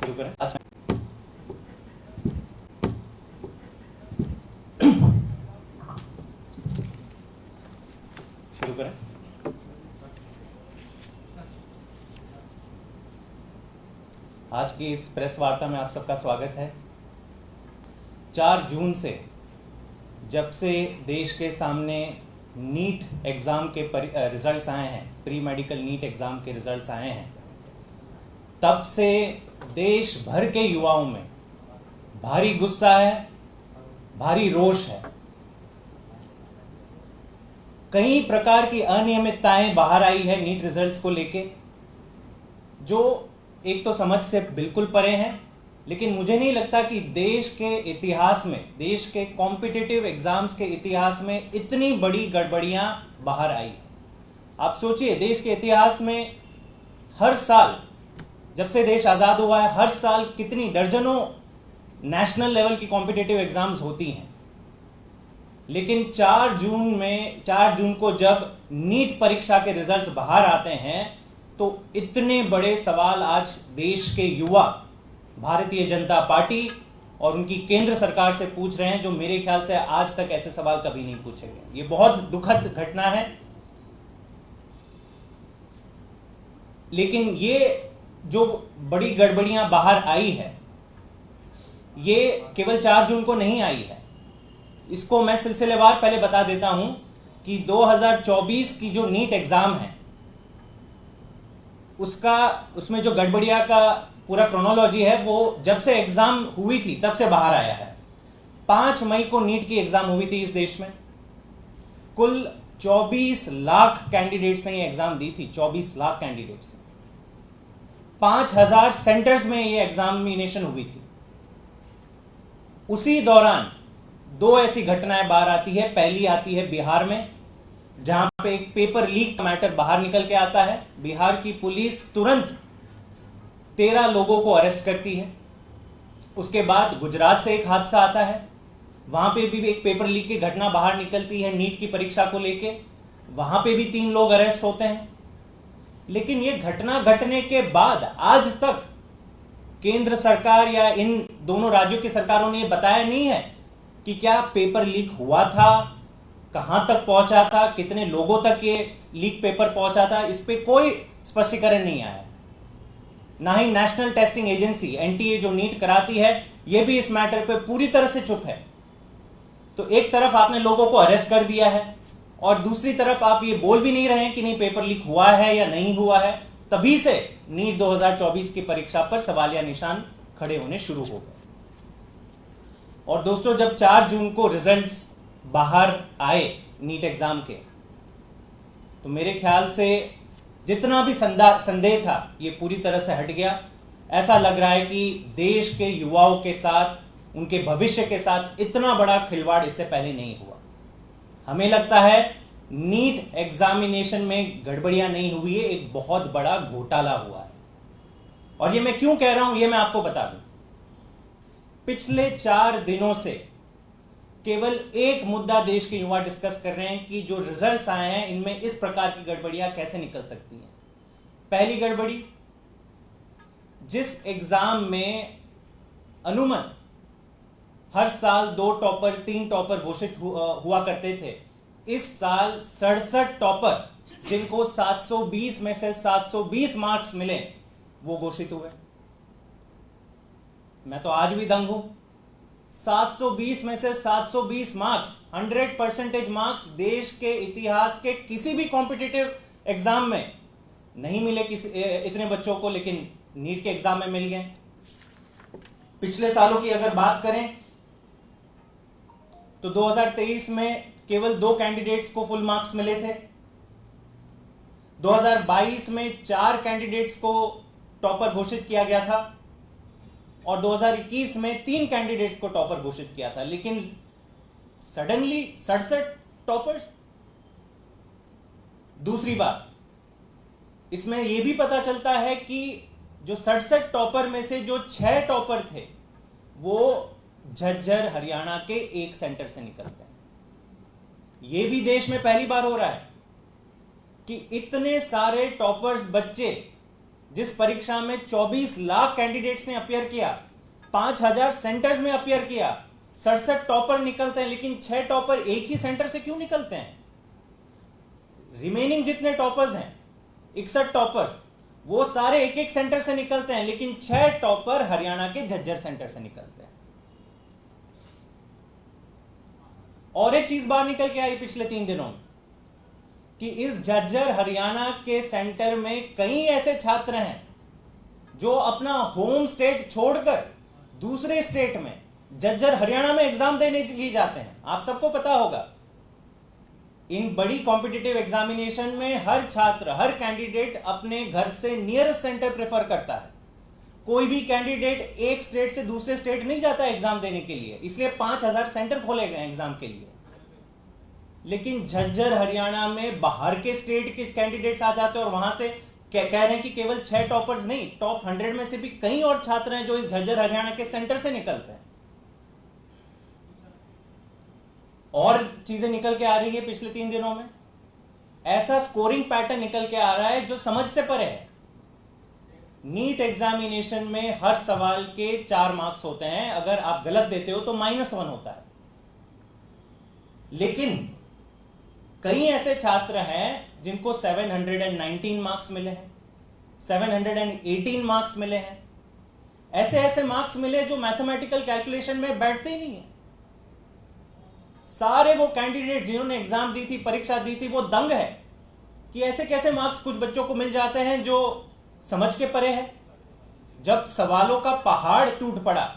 शुरू करें। अच्छा, शुरू करें। आज की इस प्रेस वार्ता में आप सबका स्वागत है। 4 जून से जब से देश के सामने नीट एग्ज़ाम के रिजल्ट्स आए हैं, प्री मेडिकल नीट एग्ज़ाम के रिजल्ट्स आए हैं, तब से देश भर के युवाओं में भारी गुस्सा है, भारी रोष है। कई प्रकार की अनियमितताएं बाहर आई है नीट रिजल्ट्स को लेके, जो एक तो समझ से बिल्कुल परे हैं, लेकिन मुझे नहीं लगता कि देश के इतिहास में, देश के कॉम्पिटिटिव एग्जाम्स के इतिहास में इतनी बड़ी गड़बड़ियां बाहर आई। आप सोचिए, देश के इतिहास में हर साल, जब से देश आज़ाद हुआ है, हर साल कितनी दर्जनों नेशनल लेवल की कॉम्पिटिटिव एग्जाम्स होती हैं, लेकिन 4 जून को जब नीट परीक्षा के रिजल्ट्स बाहर आते हैं तो इतने बड़े सवाल आज देश के युवा भारतीय जनता पार्टी और उनकी केंद्र सरकार से पूछ रहे हैं, जो मेरे ख्याल से आज तक ऐसे सवाल कभी नहीं पूछे गए। ये बहुत दुखद घटना है। लेकिन ये जो बड़ी गड़बड़ियां बाहर आई है, ये केवल 4 जून को नहीं आई है। इसको मैं सिलसिलेवार पहले बता देता हूं कि 2024 की जो नीट एग्जाम है, उसमें जो गड़बड़िया का पूरा क्रोनोलॉजी है, वो जब से एग्जाम हुई थी तब से बाहर आया है। 5 मई को नीट की एग्जाम हुई थी इस देश में। कुल 24 लाख कैंडिडेट्स ने ये एग्जाम दी थी। 24 लाख कैंडिडेट्स, 5000 सेंटर्स में ये एग्जामिनेशन हुई थी। उसी दौरान 2 ऐसी घटनाएं बाहर आती है। पहली आती है बिहार में, जहां पे एक पेपर लीक का मैटर बाहर निकल के आता है। बिहार की पुलिस तुरंत 13 लोगों को अरेस्ट करती है। उसके बाद गुजरात से एक हादसा आता है, वहां पे भी एक पेपर लीक की घटना बाहर निकलती है नीट की परीक्षा को लेके। वहां पे भी 3 लोग अरेस्ट होते हैं। लेकिन ये घटना घटने के बाद आज तक केंद्र सरकार या इन दोनों राज्यों की सरकारों ने बताया नहीं है कि क्या पेपर लीक हुआ था, कहां तक पहुंचा था, कितने लोगों तक ये लीक पेपर पहुंचा था। इस पे कोई स्पष्टीकरण नहीं आया। ना ही नेशनल टेस्टिंग एजेंसी एनटीए जो नीट कराती है, ये भी इस मैटर पे पूरी तरह से चुप है। तो एक तरफ आपने लोगों को अरेस्ट कर दिया है और दूसरी तरफ आप ये बोल भी नहीं रहे हैं कि नहीं पेपर लीक हुआ है या नहीं हुआ है। तभी से नीट 2024 की परीक्षा पर सवालिया निशान खड़े होने शुरू हो गए। और दोस्तों, जब 4 जून को रिजल्ट्स बाहर आए नीट एग्जाम के, तो मेरे ख्याल से जितना भी संदेह था, ये पूरी तरह से हट गया। ऐसा लग रहा है कि देश के युवाओं के साथ, उनके भविष्य के साथ इतना बड़ा खिलवाड़ इससे पहले नहीं हुआ। हमें लगता है नीट एग्जामिनेशन में गड़बड़ियां नहीं हुई है, एक बहुत बड़ा घोटाला हुआ है। और ये मैं क्यों कह रहा हूं, ये मैं आपको बता दूं। पिछले 4 दिनों से केवल एक मुद्दा देश के युवा डिस्कस कर रहे हैं कि जो रिजल्ट्स आए हैं, इनमें इस प्रकार की गड़बड़ियां कैसे निकल सकती हैं। पहली गड़बड़ी, जिस एग्जाम में अमूमन हर साल 2 टॉपर 3 टॉपर घोषित हुआ करते थे, इस साल 67 टॉपर, जिनको 720 में से 720 मार्क्स मिले, वो घोषित हुए। मैं तो आज भी दंग हूं। 720 में से 720 मार्क्स, 100% मार्क्स देश के इतिहास के किसी भी कॉम्पिटिटिव एग्जाम में नहीं मिले इतने बच्चों को, लेकिन नीट के एग्जाम में मिल गए। पिछले सालों की अगर बात करें तो 2023 में केवल 2 कैंडिडेट्स को फुल मार्क्स मिले थे। 2022 में 4 कैंडिडेट्स को टॉपर घोषित किया गया था और 2021 में 3 कैंडिडेट्स को टॉपर घोषित किया था। लेकिन सडनली 67 टॉपर्स। दूसरी बात, इसमें यह भी पता चलता है कि जो 67 टॉपर में से जो 6 टॉपर थे, वो झज्जर हरियाणा के एक सेंटर से निकलते हैं। यह भी देश में पहली बार हो रहा है कि इतने सारे टॉपर्स बच्चे जिस परीक्षा में 24 लाख कैंडिडेट्स ने अपियर किया, 5000 सेंटर्स में अपियर किया, 67 टॉपर निकलते हैं, लेकिन 6 टॉपर एक ही सेंटर से क्यों निकलते हैं? रिमेनिंग जितने टॉपर्स हैं, 61 टॉपर्स, वो सारे एक एक सेंटर से निकलते हैं, लेकिन 6 टॉपर हरियाणा के झज्जर सेंटर से निकलते हैं। और एक चीज बाहर निकल के आई पिछले 3 दिनों में कि इस झज्जर हरियाणा के सेंटर में कई ऐसे छात्र हैं जो अपना होम स्टेट छोड़कर दूसरे स्टेट में झज्जर हरियाणा में एग्जाम देने के लिए जाते हैं। आप सबको पता होगा, इन बड़ी कॉम्पिटिटिव एग्जामिनेशन में हर छात्र, हर कैंडिडेट अपने घर से नियरेस्ट सेंटर प्रेफर करता है। कोई भी कैंडिडेट एक स्टेट से दूसरे स्टेट नहीं जाता एग्जाम देने के लिए, इसलिए 5000 सेंटर खोले गए एग्जाम के लिए। लेकिन झज्जर हरियाणा में बाहर के स्टेट के कैंडिडेट्स आ जाते हैं और वहां से कह रहे हैं कि केवल 6 टॉपर्स नहीं, टॉप 100 में से भी कई और छात्र हैं जो इस झज्जर हरियाणा के सेंटर से निकलते हैं। और चीजें निकल के आ रही है पिछले 3 दिनों में, ऐसा स्कोरिंग पैटर्न निकल के आ रहा है जो समझ से परे है। नीट एग्जामिनेशन में हर सवाल के 4 मार्क्स होते हैं, अगर आप गलत देते हो तो -1 होता है। लेकिन कई ऐसे छात्र हैं जिनको 719 मार्क्स मिले हैं, 718 मार्क्स मिले हैं। ऐसे ऐसे मार्क्स मिले जो मैथमेटिकल कैलकुलेशन में बैठते ही नहीं है। सारे वो कैंडिडेट जिन्होंने एग्जाम दी थी, परीक्षा दी थी, वो दंग है कि ऐसे कैसे मार्क्स कुछ बच्चों को मिल जाते हैं जो समझ के परे है। जब सवालों का पहाड़ टूट पड़ा,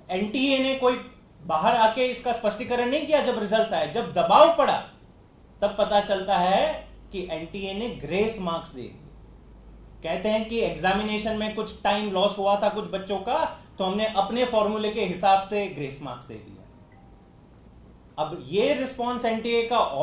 एनटीए ने कोई बाहर आके इसका स्पष्टीकरण नहीं किया। जब रिजल्ट्स आए, जब दबाव पड़ा, तब पता चलता है कि एनटीए ने ग्रेस मार्क्स दे दिए। कहते हैं कि एग्जामिनेशन में कुछ टाइम लॉस हुआ था कुछ बच्चों का, तो हमने अपने फॉर्मूले के हिसाब से ग्रेस मार्क्स दे दिया। अब ये रिस्पॉन्स एनटीए का और